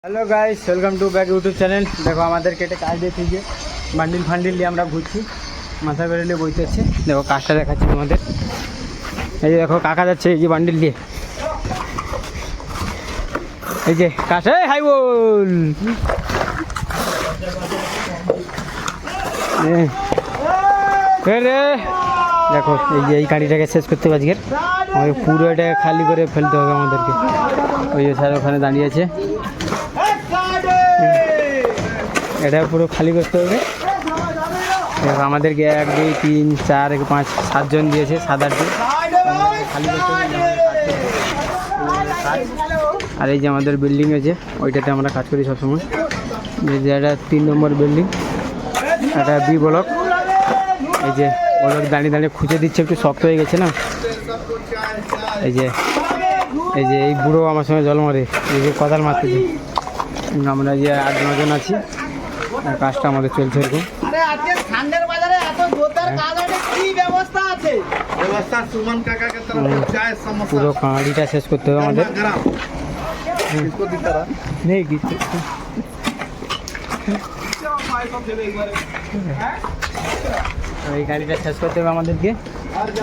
Hello guys welcome to back YouTube channel. देखो हमारे केटे काज दिए थी बांडिल फांडिल लिए घुरছি माथा করে নিয়ে বইতে আছে। দেখো কাজটা দেখাচ্ছি তোমাদের। এই যে দেখো কাকা যাচ্ছে এই যে বান্ডিল নিয়ে, এই যে কাছে হাই বল রে। দেখো এই যে এই গাড়িটাকে শেষ করতে হবে আজকের, আমাকে পুরো এটা খালি করে ফেলতে হবে আমাদেরকে। ওই যে স্যার ওখানে দাঁড়িয়ে আছে, এটা পুরো খালি করতে হবে। দেখো আমাদেরকে 1 2 3 4 5 7 জন দিয়েছে, 7 8 জন খালি করতে হবে। আর এই যে আমাদের বিল্ডিং আছে ওইটাতে আমরা কাজ করি সবসময়। যে এটা 3 নম্বর বিল্ডিং, এটা বি ব্লক। এই যে ব্লক দাঁড়িয়ে দাঁড়িয়ে খুঁজে দিচ্ছে, একটু শক্ত হয়ে গেছে না। এই যে এই বুড়ো আমার সঙ্গে জল মারে, এই যে কোদাল মারতেছে। আমরা যে 8 9 জন আছি, আর কাজটা আমাদের চলছে এরকম। পুরো কাঁড়িটা শেষ করতে হবে আমাদের। এই গাড়িটা শেষ করতে হবে আমাদেরকে।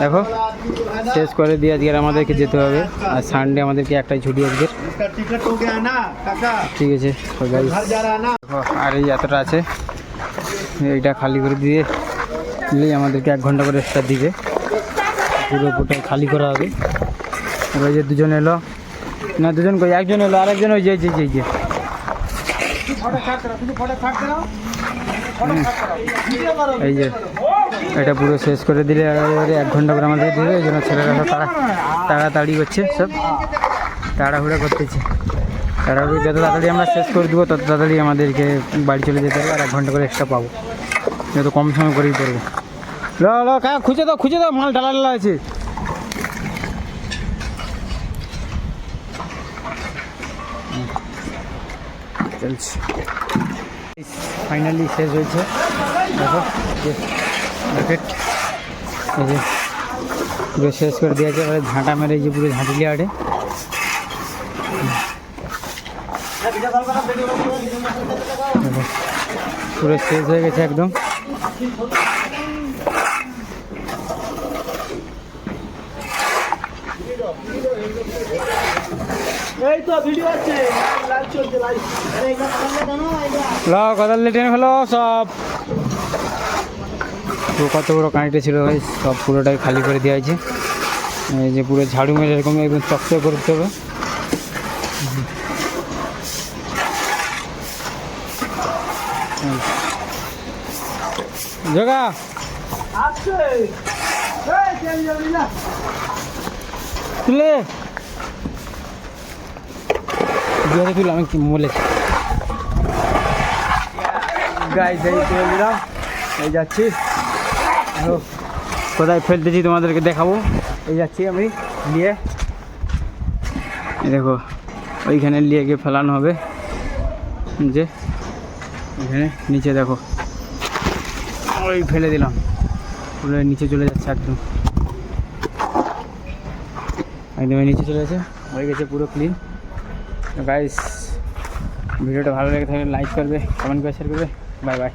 দেখো শেষ করে দিয়ে আজকে আমাদেরকে যেতে হবে, আর সানডে আমাদেরকে একটাই ছুটি আজকে। ঠিক আছে। আর এই এতটা আছে, এইটা খালি করে দিয়ে দিলেই আমাদেরকে 1 ঘন্টা করে এক্সট্রা দিবে। পুরোটাই খালি করা হবে। ওই যে 2 জন এলো না, 2 জন কই 1 জন এলো, আরেকজন ওই যে এই যে এটা পুরো শেষ করে দিলে 1 ঘন্টা করে আমাদের দেবে। এই জন্য ছেলেরা সব তাড়াতাড়ি করছে, সব তাড়াহুড়া করতেছে। তাড়াহুড়ি যত তাড়াতাড়ি আমরা শেষ করে দেবো তত তাড়াতাড়ি আমাদেরকে বাড়ি চলে যেতে হবে, আর 1 ঘন্টা করে এক্সট্রা পাবো, যত কম সময় করেই করবো। লো কাকা খুঁজে দাও মাল ঢালা আছে। চলছে, ফাইনালি শেষ হয়েছে। দেখো জ্যাকেট এই যে পুরো শেষ করে দিয়েছে। এবারে ঝাঁটা মেরে এই যে পুরো ঝাঁটিলি আটে পুরো শেষ হয়ে গেছে একদম। কোদাল টেনে ফেলো সব। কত বড় কাঁড়িটা ছিল ভাই, সব পুরোটাই খালি করে দেওয়া হয়েছে। এই যে পুরো ঝাড়ু মেরে এরকম একদম চকচক করতে হবে। জগা তুলে তুলে আমি কি বলেছি গাইস, এই তুলে দিলাম। এই যাচ্ছি, কোথায় ফেলতেছি তোমাদেরকে দেখাবো। এই যাচ্ছি আমি নিয়ে, দেখো ওইখানে নিয়ে গিয়ে ফেলানো হবে। যে এখানে নিচে দেখো ওই ফেলে দিলাম, পুরো নিচে চলে যাচ্ছে একদম নিচে চলে যাচ্ছে, হয়ে গেছে পুরো ক্লিন। গাইস ভিডিওটা ভালো লেগে থাকলে লাইক করবে, কমেন্ট করে শেয়ার করবে। Bye bye.